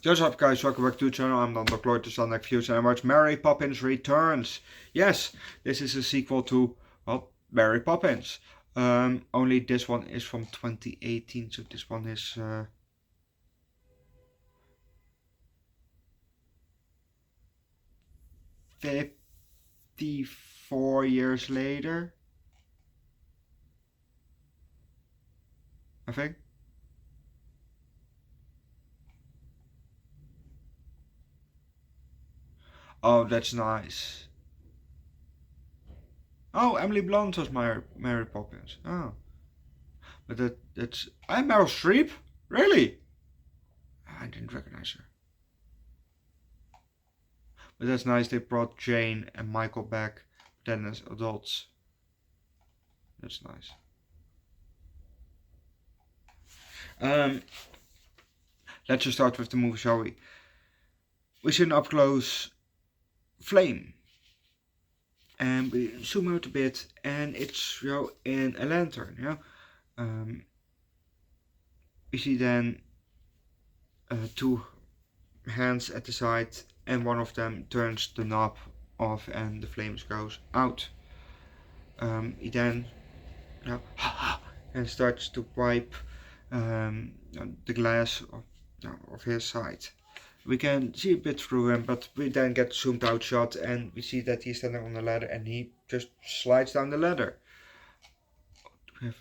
What's up guys, welcome back to the channel. I'm Underdog Reacts and Views and I watch Mary Poppins Returns. Yes, this is a sequel to, well, Mary Poppins. Only this one is from 2018, so this one is 54 years later, I think. Oh, that's nice. Oh, Emily Blunt was Mary Poppins. Oh, but that's I'm Meryl Streep. Really? I didn't recognize her. But that's nice. They brought Jane and Michael back, then as adults. That's nice. Let's just start with the movie, shall we? We see an up close flame, and we zoom out a bit, and it's in a lantern. We see then two hands at the side, and one of them turns the knob off, and the flames goes out. He then and starts to wipe the glass of his side. We can see a bit through him, but we then get zoomed out shot and we see that he's standing on the ladder and he just slides down the ladder. We have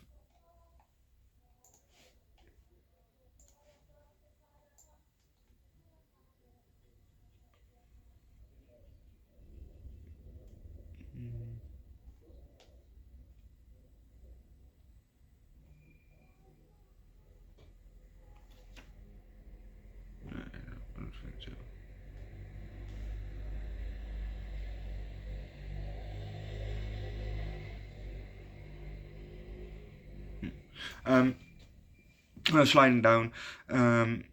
I don't think so. Sliding down, and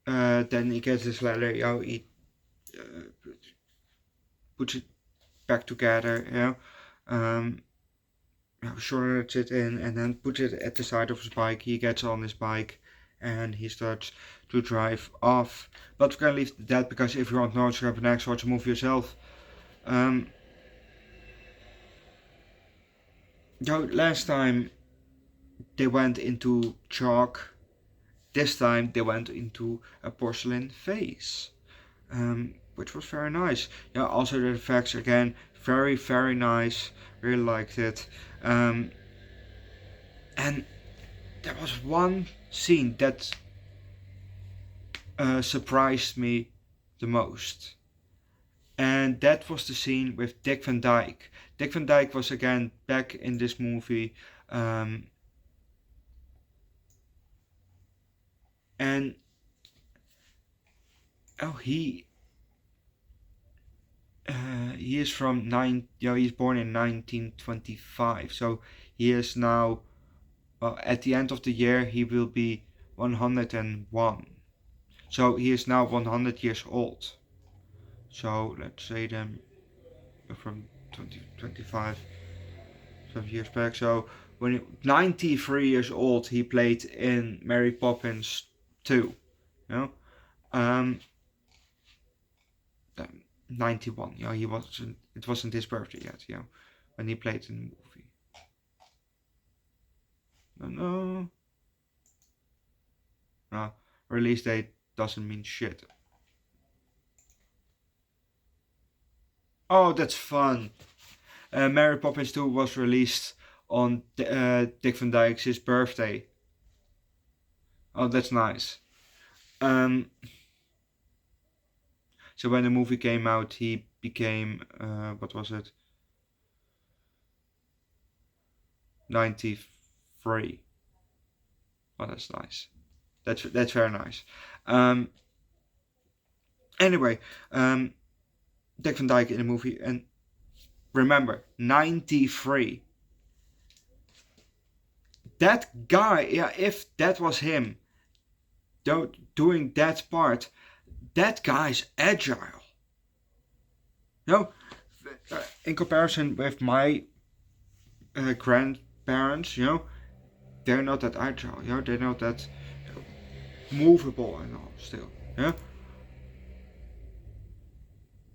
then he gets this ladder. He puts it back together. Shorts it in and then puts it at the side of his bike. He gets on his bike and he starts to drive off. But we're gonna leave that because if you want to know what's happening next, watch the movie yourself. Last time they went into chalk. This time they went into a porcelain vase, which was very nice. Also the effects again, very very nice. Really liked it. And there was one scene that surprised me the most, and that was the scene with Dick Van Dyke. Dick Van Dyke was again back in this movie, and he is from he's born in 1925, so he is now, well, at the end of the year he will be 101. So he is now 100 years old. So let's say then from 2025, 7 years back. So when he, 93 years old, he played in Mary Poppins 2. 91. He wasn't. It wasn't his birthday yet. When he played in the movie. No. Release date doesn't mean shit. Oh, that's fun. Mary Poppins 2 was released on Dick Van Dyke's birthday. Oh, that's nice. So when the movie came out, he became, what was it? 93. Oh, that's nice. That's very nice. Anyway, Dick Van Dyke in the movie, and remember, 93. That guy, if that was him doing that part, that guy's agile. In comparison with my grandparents, they're not that agile, you know, they're not that movable and all still, yeah.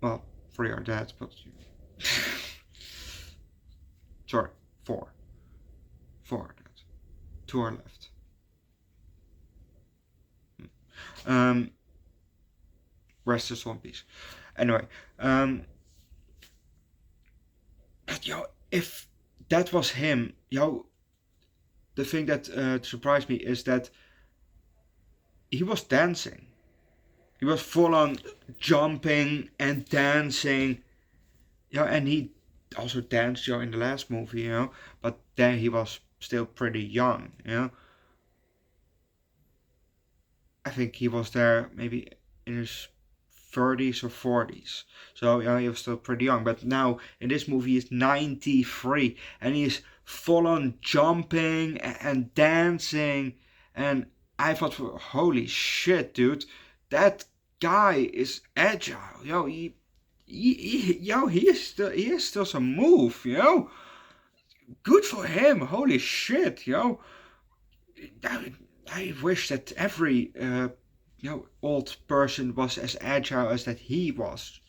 Well, 3 are dead, but sorry, 4. 4 are dead. 2 are left. Rest is One Piece. Anyway, but yo, if that was him, yo, the thing that surprised me is that he was dancing. He was full on jumping and dancing. Yeah, and he also danced, in the last movie, but then he was still pretty young, I think he was there maybe in his 30s or 40s. So yeah, he was still pretty young. But now in this movie he's 93 and he's full on jumping and dancing. And I thought, holy shit, dude, that guy is agile. He is still some move. Good for him. Holy shit. I wish that every old person was as agile as that he was,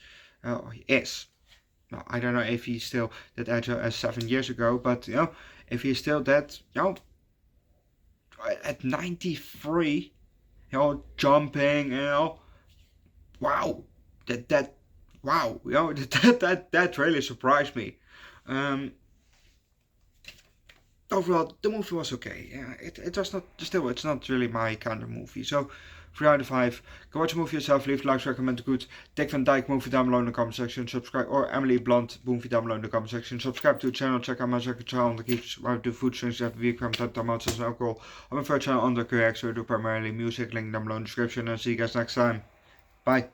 is. Now, I don't know if he's still that agile as 7 years ago, but if he's still that, at 93, jumping, wow, wow, that really surprised me. Overall, the movie was okay. Yeah, it was not, still, it's not really my kind of movie. So, 3 out of 5. Go watch the movie yourself, leave likes, recommend good Dick Van Dyke movie down below in the comment section. Subscribe, or Emily Blunt movie down below in the comment section. Subscribe to the channel, check out my second channel, Underdog Eats, where I do food streams every week, from tomato and alcohol. On my third channel, Underdog Reacts, where I do primarily music, link down below in the description, and see you guys next time. Bye.